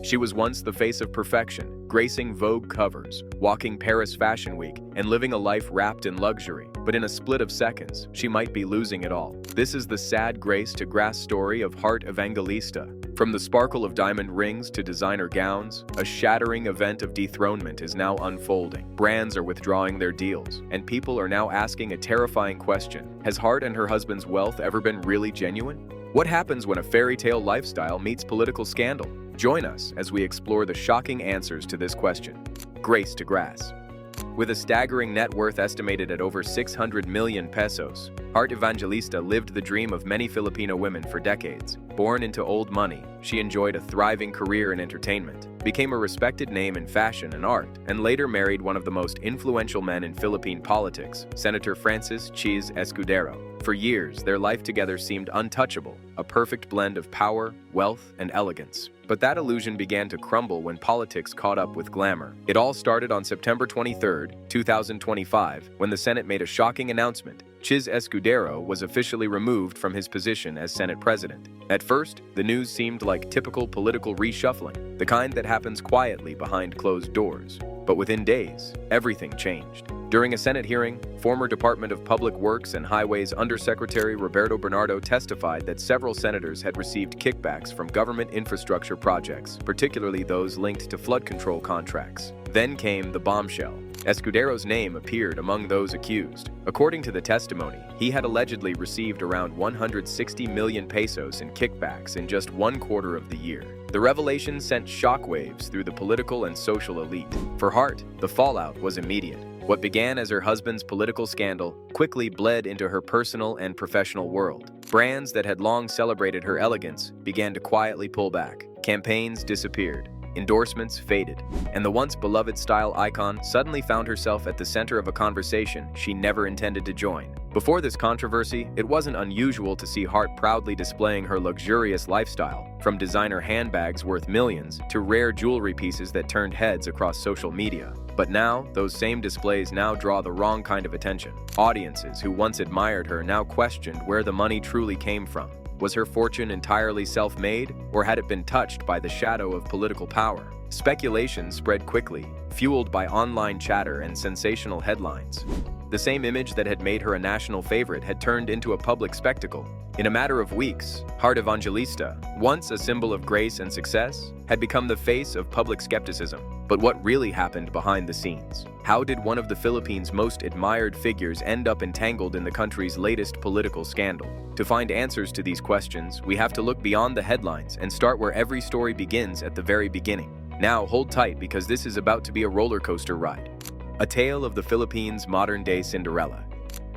She was once the face of perfection, gracing Vogue covers, walking Paris Fashion Week, and living a life wrapped in luxury. But in a split of seconds, she might be losing it all. This is the sad grace to grass story of Heart Evangelista. From the sparkle of diamond rings to designer gowns, a shattering event of dethronement is now unfolding. Brands are withdrawing their deals, and people are now asking a terrifying question. Has Heart and her husband's wealth ever been really genuine? What happens when a fairy tale lifestyle meets political scandal? Join us as we explore the shocking answers to this question. Grace to grass. With a staggering net worth estimated at over 600 million pesos, Heart Evangelista lived the dream of many Filipino women for decades. Born into old money, she enjoyed a thriving career in entertainment, became a respected name in fashion and art, and later married one of the most influential men in Philippine politics, Senator Francis Chiz Escudero. For years, their life together seemed untouchable, a perfect blend of power, wealth, and elegance. But that illusion began to crumble when politics caught up with glamour. It all started on September 23, 2025, when the Senate made a shocking announcement. Chiz Escudero was officially removed from his position as Senate President. At first, the news seemed like typical political reshuffling, the kind that happens quietly behind closed doors. But within days, everything changed. During a Senate hearing, former Department of Public Works and Highways Undersecretary Roberto Bernardo testified that several senators had received kickbacks from government infrastructure projects, particularly those linked to flood control contracts. Then came the bombshell. Escudero's name appeared among those accused. According to the testimony, he had allegedly received around 160 million pesos in kickbacks in just 1/4 of the year. The revelation sent shockwaves through the political and social elite. For Heart, the fallout was immediate. What began as her husband's political scandal quickly bled into her personal and professional world. Brands that had long celebrated her elegance began to quietly pull back. Campaigns disappeared. Endorsements faded, and the once beloved style icon suddenly found herself at the center of a conversation she never intended to join. Before this controversy, it wasn't unusual to see Heart proudly displaying her luxurious lifestyle, from designer handbags worth millions to rare jewelry pieces that turned heads across social media. But now, those same displays now draw the wrong kind of attention. Audiences who once admired her now questioned where the money truly came from. Was her fortune entirely self-made, or had it been touched by the shadow of political power? Speculation spread quickly, fueled by online chatter and sensational headlines. The same image that had made her a national favorite had turned into a public spectacle. In a matter of weeks, Heart Evangelista, once a symbol of grace and success, had become the face of public skepticism. But what really happened behind the scenes? How did one of the Philippines' most admired figures end up entangled in the country's latest political scandal? To find answers to these questions, we have to look beyond the headlines and start where every story begins at the very beginning. Now, hold tight because this is about to be a roller coaster ride. A tale of the Philippines' modern-day Cinderella.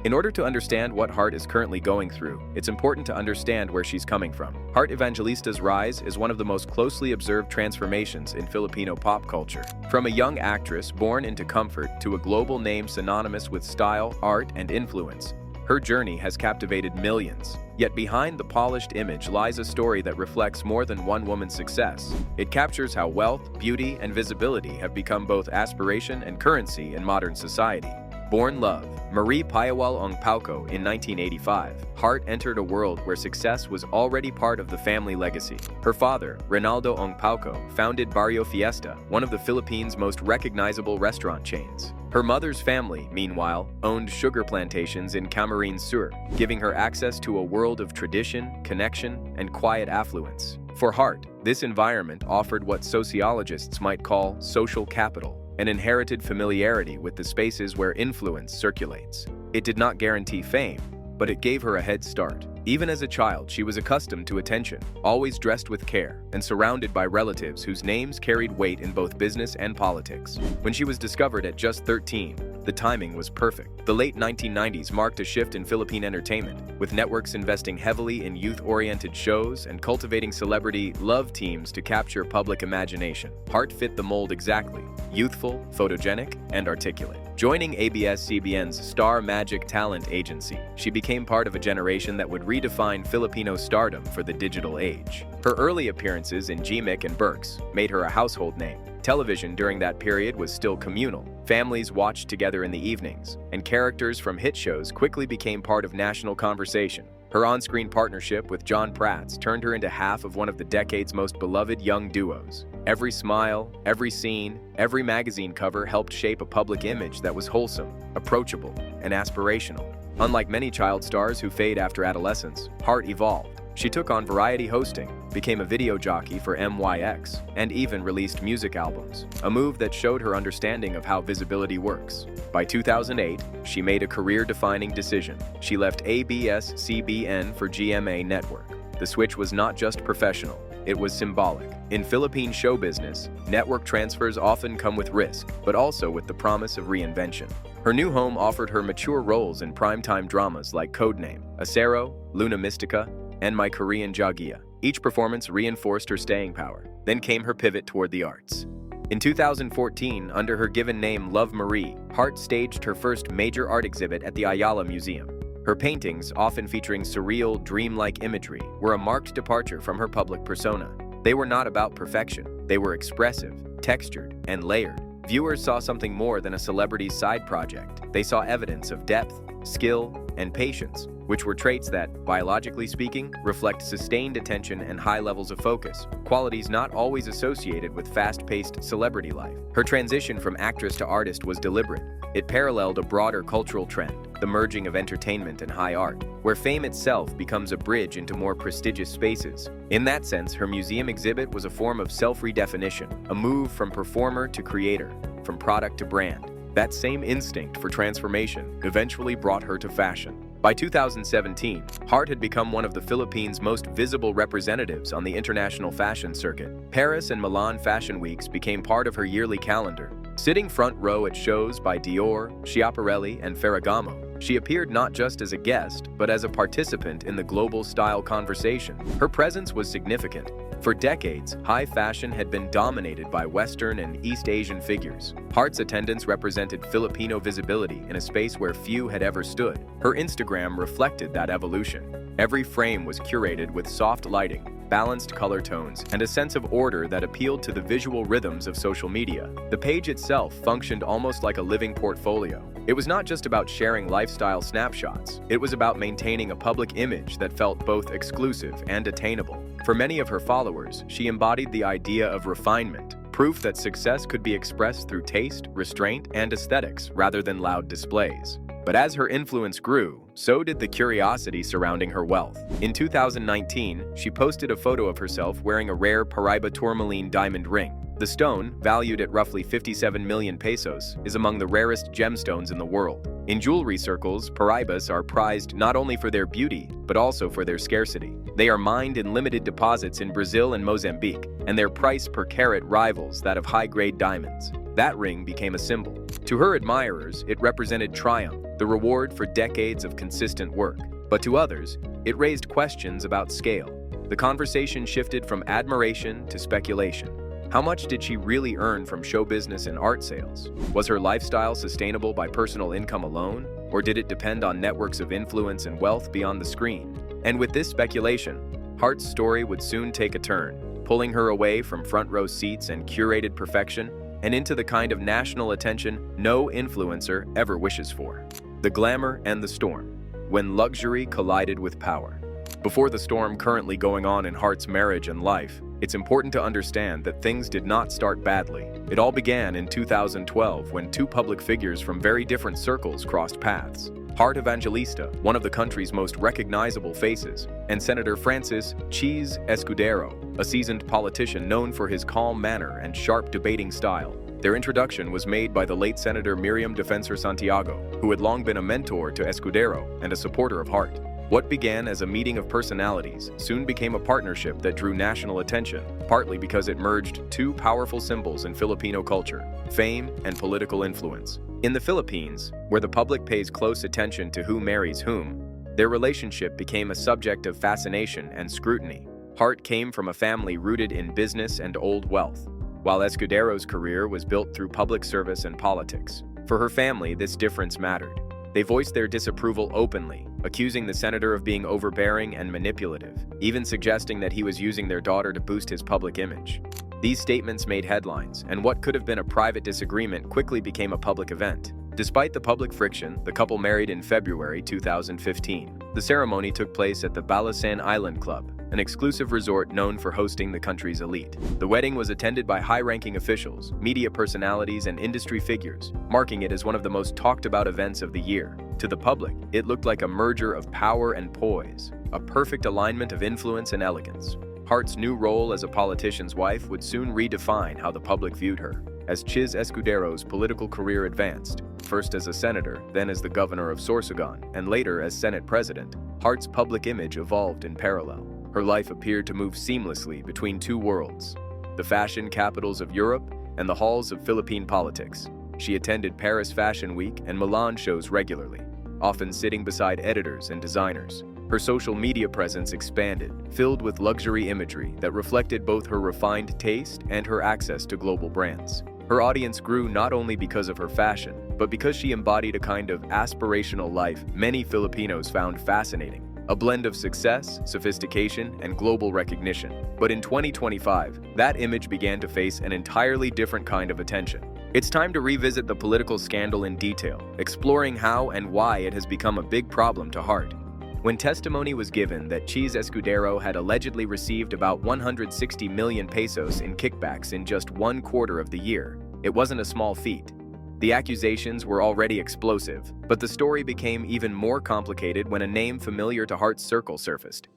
In order to understand what Heart is currently going through, it's important to understand where she's coming from. Heart Evangelista's rise is one of the most closely observed transformations in Filipino pop culture. From a young actress born into comfort to a global name synonymous with style, art, and influence, her journey has captivated millions. Yet behind the polished image lies a story that reflects more than one woman's success. It captures how wealth, beauty, and visibility have become both aspiration and currency in modern society. Born Love, Marie Payawal Ongpauco in 1985, Heart entered a world where success was already part of the family legacy. Her father, Ronaldo Ongpauco, founded Barrio Fiesta, one of the Philippines' most recognizable restaurant chains. Her mother's family, meanwhile, owned sugar plantations in Camarines Sur, giving her access to a world of tradition, connection, and quiet affluence. For Heart, this environment offered what sociologists might call social capital, an inherited familiarity with the spaces where influence circulates. It did not guarantee fame, but it gave her a head start. Even as a child, she was accustomed to attention, always dressed with care, and surrounded by relatives whose names carried weight in both business and politics. When she was discovered at just 13, the timing was perfect. The late 1990s marked a shift in Philippine entertainment, with networks investing heavily in youth-oriented shows and cultivating celebrity love teams to capture public imagination. Heart fit the mold exactly: youthful, photogenic, and articulate. Joining ABS-CBN's Star Magic Talent Agency, she became part of a generation that would redefine Filipino stardom for the digital age. Her early appearances in Gmic and Berks made her a household name. Television during that period was still communal. Families watched together in the evenings, and characters from hit shows quickly became part of national conversation. Her on-screen partnership with John Prats turned her into half of one of the decade's most beloved young duos. Every smile, every scene, every magazine cover helped shape a public image that was wholesome, approachable, and aspirational. Unlike many child stars who fade after adolescence, Heart evolved. She took on variety hosting, became a video jockey for MYX, and even released music albums, a move that showed her understanding of how visibility works. By 2008, she made a career-defining decision. She left ABS-CBN for GMA Network. The switch was not just professional, it was symbolic. In Philippine show business, network transfers often come with risk, but also with the promise of reinvention. Her new home offered her mature roles in primetime dramas like Codename, Acero, Luna Mystica, and My Korean Jagia. Each performance reinforced her staying power. Then came her pivot toward the arts. In 2014, under her given name Love Marie, Heart staged her first major art exhibit at the Ayala Museum. Her paintings, often featuring surreal, dreamlike imagery, were a marked departure from her public persona. They were not about perfection. They were expressive, textured, and layered. Viewers saw something more than a celebrity's side project. They saw evidence of depth, skill, and patience, which were traits that, biologically speaking, reflect sustained attention and high levels of focus, qualities not always associated with fast-paced celebrity life. Her transition from actress to artist was deliberate. It paralleled a broader cultural trend, the merging of entertainment and high art, where fame itself becomes a bridge into more prestigious spaces. In that sense, her museum exhibit was a form of self-redefinition, a move from performer to creator, from product to brand. That same instinct for transformation eventually brought her to fashion. By 2017, Heart had become one of the Philippines' most visible representatives on the international fashion circuit. Paris and Milan Fashion Weeks became part of her yearly calendar. Sitting front row at shows by Dior, Schiaparelli, and Ferragamo, she appeared not just as a guest, but as a participant in the global style conversation. Her presence was significant. For decades, high fashion had been dominated by Western and East Asian figures. Heart's attendance represented Filipino visibility in a space where few had ever stood. Her Instagram reflected that evolution. Every frame was curated with soft lighting, balanced color tones, and a sense of order that appealed to the visual rhythms of social media. The page itself functioned almost like a living portfolio. It was not just about sharing lifestyle snapshots. It was about maintaining a public image that felt both exclusive and attainable. For many of her followers, she embodied the idea of refinement, proof that success could be expressed through taste, restraint, and aesthetics rather than loud displays. But as her influence grew, so did the curiosity surrounding her wealth. In 2019, she posted a photo of herself wearing a rare Paraiba tourmaline diamond ring. The stone, valued at roughly 57 million pesos, is among the rarest gemstones in the world. In jewelry circles, Paraibas are prized not only for their beauty, but also for their scarcity. They are mined in limited deposits in Brazil and Mozambique, and their price per carat rivals that of high-grade diamonds. That ring became a symbol. To her admirers, it represented triumph, the reward for decades of consistent work. But to others, it raised questions about scale. The conversation shifted from admiration to speculation. How much did she really earn from show business and art sales? Was her lifestyle sustainable by personal income alone, or did it depend on networks of influence and wealth beyond the screen? And with this speculation, Heart's story would soon take a turn, pulling her away from front-row seats and curated perfection and into the kind of national attention no influencer ever wishes for. The glamour and the storm, when luxury collided with power. Before the storm currently going on in Heart's marriage and life, it's important to understand that things did not start badly. It all began in 2012 when two public figures from very different circles crossed paths. Heart Evangelista, one of the country's most recognizable faces, and Senator Francis Chiz Escudero, a seasoned politician known for his calm manner and sharp debating style. Their introduction was made by the late Senator Miriam Defensor Santiago, who had long been a mentor to Escudero and a supporter of Heart. What began as a meeting of personalities soon became a partnership that drew national attention, partly because it merged two powerful symbols in Filipino culture: fame and political influence. In the Philippines, where the public pays close attention to who marries whom, their relationship became a subject of fascination and scrutiny. Heart came from a family rooted in business and old wealth, while Escudero's career was built through public service and politics. For her family, this difference mattered. They voiced their disapproval openly, accusing the senator of being overbearing and manipulative, even suggesting that he was using their daughter to boost his public image. These statements made headlines, and what could have been a private disagreement quickly became a public event. Despite the public friction, the couple married in February 2015. The ceremony took place at the Balasan Island Club, an exclusive resort known for hosting the country's elite. The wedding was attended by high-ranking officials, media personalities, and industry figures, marking it as one of the most talked-about events of the year. To the public, it looked like a merger of power and poise, a perfect alignment of influence and elegance. Heart's new role as a politician's wife would soon redefine how the public viewed her. As Chiz Escudero's political career advanced, first as a senator, then as the governor of Sorsogon, and later as Senate president, Heart's public image evolved in parallel. Her life appeared to move seamlessly between two worlds, the fashion capitals of Europe and the halls of Philippine politics. She attended Paris Fashion Week and Milan shows regularly, often sitting beside editors and designers. Her social media presence expanded, filled with luxury imagery that reflected both her refined taste and her access to global brands. Her audience grew not only because of her fashion, but because she embodied a kind of aspirational life many Filipinos found fascinating, a blend of success, sophistication, and global recognition. But in 2025, that image began to face an entirely different kind of attention. It's time to revisit the political scandal in detail, exploring how and why it has become a big problem to Heart. When testimony was given that Chiz Escudero had allegedly received about 160 million pesos in kickbacks in just 1/4 of the year, it wasn't a small feat. The accusations were already explosive, but the story became even more complicated when a name familiar to Heart's circle surfaced.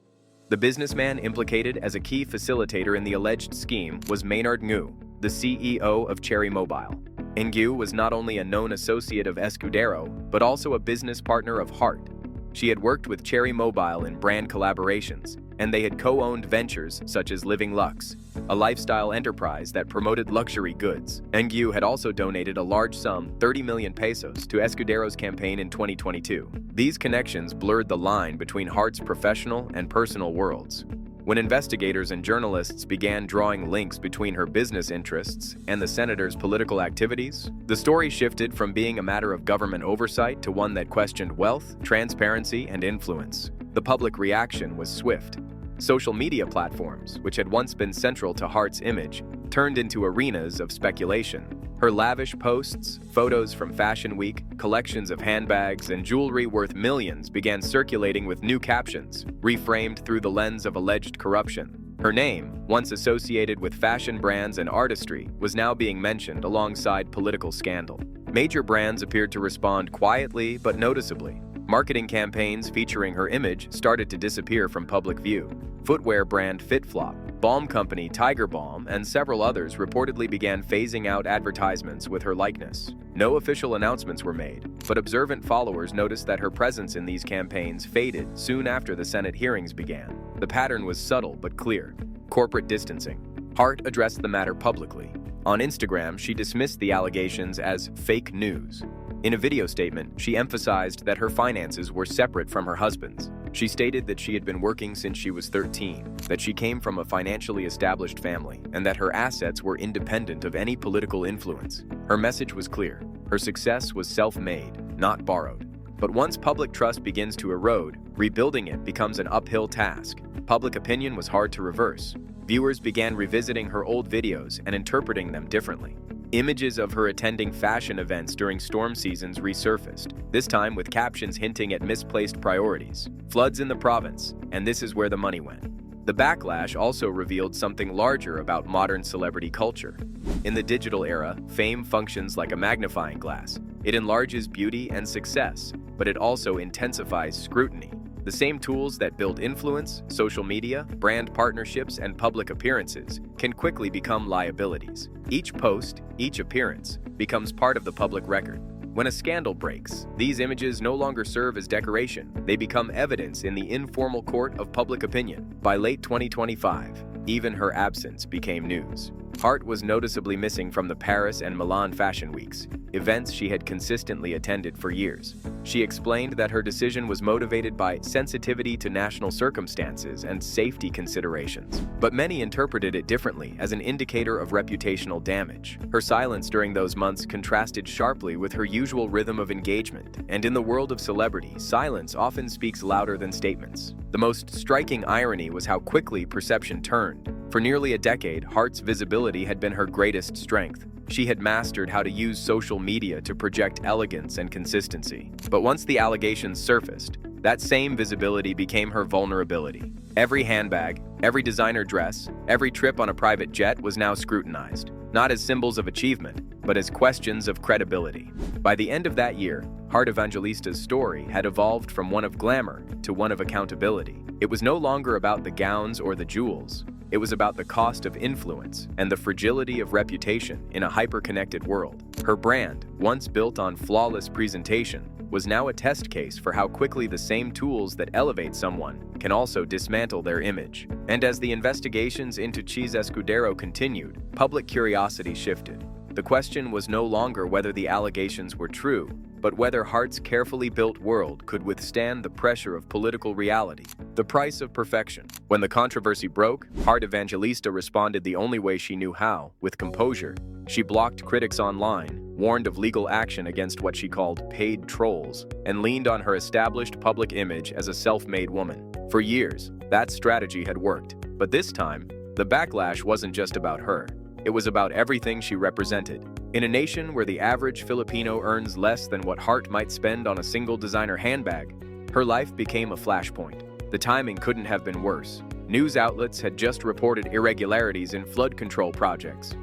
The businessman implicated as a key facilitator in the alleged scheme was Maynard Ngu, the CEO of Cherry Mobile. Ngu was not only a known associate of Escudero, but also a business partner of Heart. She had worked with Cherry Mobile in brand collaborations, and they had co-owned ventures such as Living Lux, a lifestyle enterprise that promoted luxury goods. Ngu had also donated a large sum, 30 million pesos, to Escudero's campaign in 2022. These connections blurred the line between Heart's professional and personal worlds. When investigators and journalists began drawing links between her business interests and the senator's political activities, the story shifted from being a matter of government oversight to one that questioned wealth, transparency, and influence. The public reaction was swift. Social media platforms, which had once been central to Heart's image, turned into arenas of speculation. Her lavish posts, photos from Fashion Week, collections of handbags, and jewelry worth millions began circulating with new captions, reframed through the lens of alleged corruption. Her name, once associated with fashion brands and artistry, was now being mentioned alongside political scandal. Major brands appeared to respond quietly but noticeably. Marketing campaigns featuring her image started to disappear from public view. Footwear brand FitFlop, balm company Tiger Balm, and several others reportedly began phasing out advertisements with her likeness. No official announcements were made, but observant followers noticed that her presence in these campaigns faded soon after the Senate hearings began. The pattern was subtle but clear: corporate distancing. Heart addressed the matter publicly. On Instagram, she dismissed the allegations as fake news. In a video statement, she emphasized that her finances were separate from her husband's. She stated that she had been working since she was 13, that she came from a financially established family, and that her assets were independent of any political influence. Her message was clear: her success was self-made, not borrowed. But once public trust begins to erode, rebuilding it becomes an uphill task. Public opinion was hard to reverse. Viewers began revisiting her old videos and interpreting them differently. Images of her attending fashion events during storm seasons resurfaced, this time with captions hinting at misplaced priorities. Floods in the province, and this is where the money went. The backlash also revealed something larger about modern celebrity culture. In the digital era, fame functions like a magnifying glass. It enlarges beauty and success, but it also intensifies scrutiny. The same tools that build influence, social media, brand partnerships, and public appearances can quickly become liabilities. Each post, each appearance, becomes part of the public record. When a scandal breaks, these images no longer serve as decoration. They become evidence in the informal court of public opinion. By late 2025, even her absence became news. Heart was noticeably missing from the Paris and Milan fashion weeks, events she had consistently attended for years. She explained that her decision was motivated by sensitivity to national circumstances and safety considerations, but many interpreted it differently as an indicator of reputational damage. Her silence during those months contrasted sharply with her usual rhythm of engagement, and in the world of celebrity, silence often speaks louder than statements. The most striking irony was how quickly perception turned. For nearly a decade, Heart's visibility had been her greatest strength. She had mastered how to use social media to project elegance and consistency. But once the allegations surfaced, that same visibility became her vulnerability. Every handbag, Every designer dress, every trip on a private jet was now scrutinized, not as symbols of achievement, but as questions of credibility. By the end of that year, Heart Evangelista's story had evolved from one of glamour to one of accountability. It was no longer about the gowns or the jewels. It was about the cost of influence and the fragility of reputation in a hyper-connected world. Her brand, once built on flawless presentation, was now a test case for how quickly the same tools that elevate someone can also dismantle their image. And as the investigations into Chiz Escudero continued, public curiosity shifted. The question was no longer whether the allegations were true, but whether Heart's carefully built world could withstand the pressure of political reality. The price of perfection. When the controversy broke, Heart Evangelista responded the only way she knew how, with composure. She blocked critics online, warned of legal action against what she called paid trolls, and leaned on her established public image as a self-made woman. For years, that strategy had worked. But this time, the backlash wasn't just about her. It was about everything she represented. In a nation where the average Filipino earns less than what Heart might spend on a single designer handbag, her life became a flashpoint. The timing couldn't have been worse. News outlets had just reported irregularities in flood control projects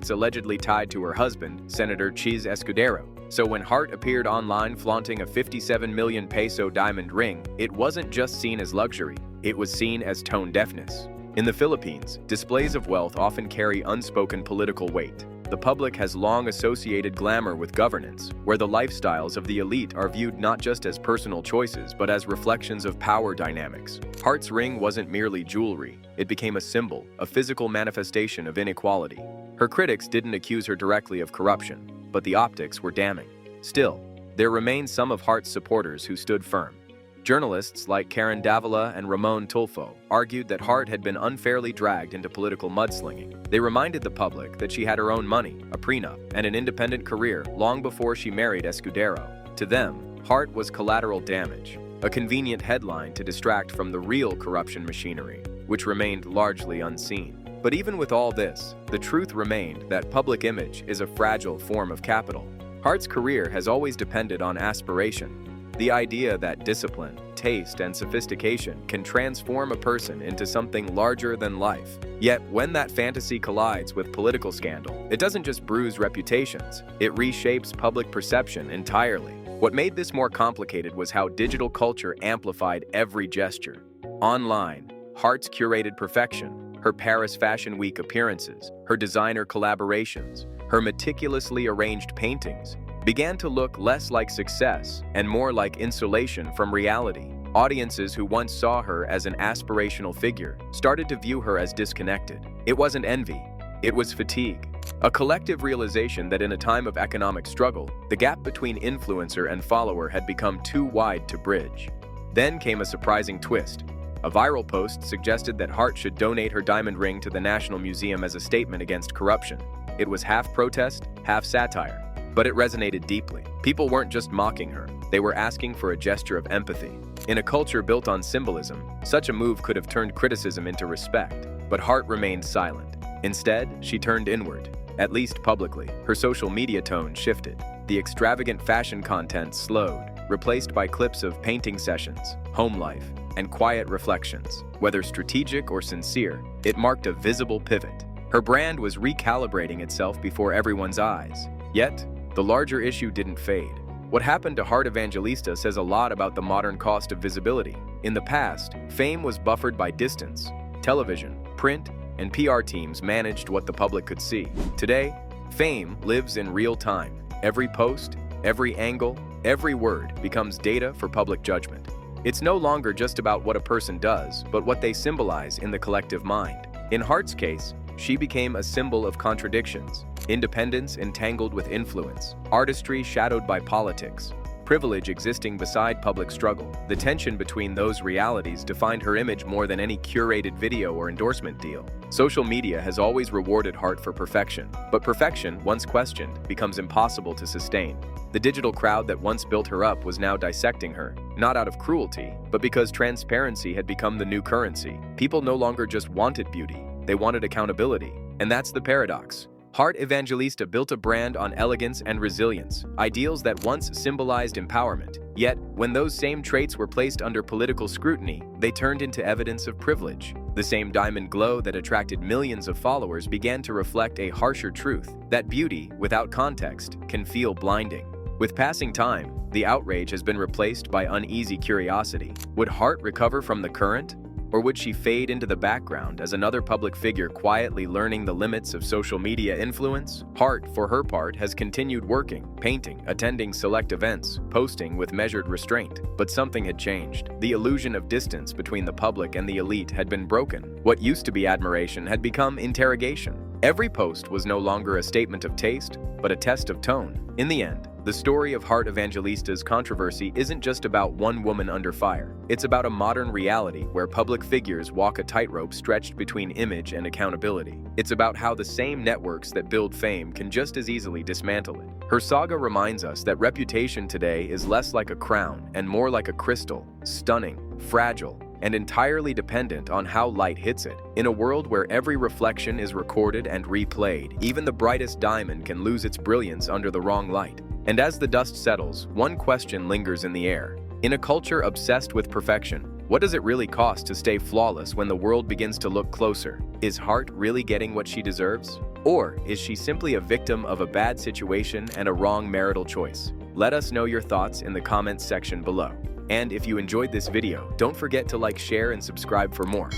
allegedly tied to her husband, Senator Chiz Escudero. So when Heart appeared online flaunting a 57 million peso diamond ring, it wasn't just seen as luxury, it was seen as tone deafness. In the Philippines, displays of wealth often carry unspoken political weight. The public has long associated glamour with governance, where the lifestyles of the elite are viewed not just as personal choices, but as reflections of power dynamics. Heart's ring wasn't merely jewelry, it became a symbol, a physical manifestation of inequality. Her critics didn't accuse her directly of corruption, but the optics were damning. Still, there remained some of Heart's supporters who stood firm. Journalists like Karen Davila and Ramon Tulfo argued that Heart had been unfairly dragged into political mudslinging. They reminded the public that she had her own money, a prenup, and an independent career long before she married Escudero. To them, Heart was collateral damage, a convenient headline to distract from the real corruption machinery, which remained largely unseen. But even with all this, the truth remained that public image is a fragile form of capital. Heart's career has always depended on aspiration. The idea that discipline, taste, and sophistication can transform a person into something larger than life. Yet, when that fantasy collides with political scandal, it doesn't just bruise reputations, it reshapes public perception entirely. What made this more complicated was how digital culture amplified every gesture. Online, Heart's curated perfection, her Paris Fashion Week appearances, her designer collaborations, her meticulously arranged paintings, began to look less like success and more like insulation from reality. Audiences who once saw her as an aspirational figure started to view her as disconnected. It wasn't envy, it was fatigue. A collective realization that in a time of economic struggle, the gap between influencer and follower had become too wide to bridge. Then came a surprising twist. A viral post suggested that Heart should donate her diamond ring to the National Museum as a statement against corruption. It was half protest, half satire. But it resonated deeply. People weren't just mocking her, they were asking for a gesture of empathy. In a culture built on symbolism, such a move could have turned criticism into respect. But Heart remained silent. Instead, she turned inward, at least publicly. Her social media tone shifted. The extravagant fashion content slowed, replaced by clips of painting sessions, home life, and quiet reflections. Whether strategic or sincere, it marked a visible pivot. Her brand was recalibrating itself before everyone's eyes. Yet, the larger issue didn't fade. What happened to Heart Evangelista says a lot about the modern cost of visibility. In the past, fame was buffered by distance. Television, print, and PR teams managed what the public could see. Today, fame lives in real time. Every post, every angle, every word becomes data for public judgment. It's no longer just about what a person does, but what they symbolize in the collective mind. In Heart's case, she became a symbol of contradictions, independence entangled with influence, artistry shadowed by politics, privilege existing beside public struggle. The tension between those realities defined her image more than any curated video or endorsement deal. Social media has always rewarded Heart for perfection, but perfection, once questioned, becomes impossible to sustain. The digital crowd that once built her up was now dissecting her, not out of cruelty, but because transparency had become the new currency. People no longer just wanted beauty, they wanted accountability. And that's the paradox. Heart Evangelista built a brand on elegance and resilience, ideals that once symbolized empowerment. Yet, when those same traits were placed under political scrutiny, they turned into evidence of privilege. The same diamond glow that attracted millions of followers began to reflect a harsher truth, that beauty, without context, can feel blinding. With passing time, the outrage has been replaced by uneasy curiosity. Would Heart recover from the current? Or would she fade into the background as another public figure quietly learning the limits of social media influence? Heart, for her part, has continued working, painting, attending select events, posting with measured restraint. But something had changed. The illusion of distance between the public and the elite had been broken. What used to be admiration had become interrogation. Every post was no longer a statement of taste, but a test of tone. In the end, the story of Heart Evangelista's controversy isn't just about one woman under fire. It's about a modern reality where public figures walk a tightrope stretched between image and accountability. It's about how the same networks that build fame can just as easily dismantle it. Her saga reminds us that reputation today is less like a crown and more like a crystal, stunning, fragile, and entirely dependent on how light hits it. In a world where every reflection is recorded and replayed, even the brightest diamond can lose its brilliance under the wrong light. And as the dust settles, one question lingers in the air. In a culture obsessed with perfection, what does it really cost to stay flawless when the world begins to look closer? Is Heart really getting what she deserves? Or is she simply a victim of a bad situation and a wrong marital choice? Let us know your thoughts in the comments section below. And if you enjoyed this video, don't forget to like, share, and subscribe for more.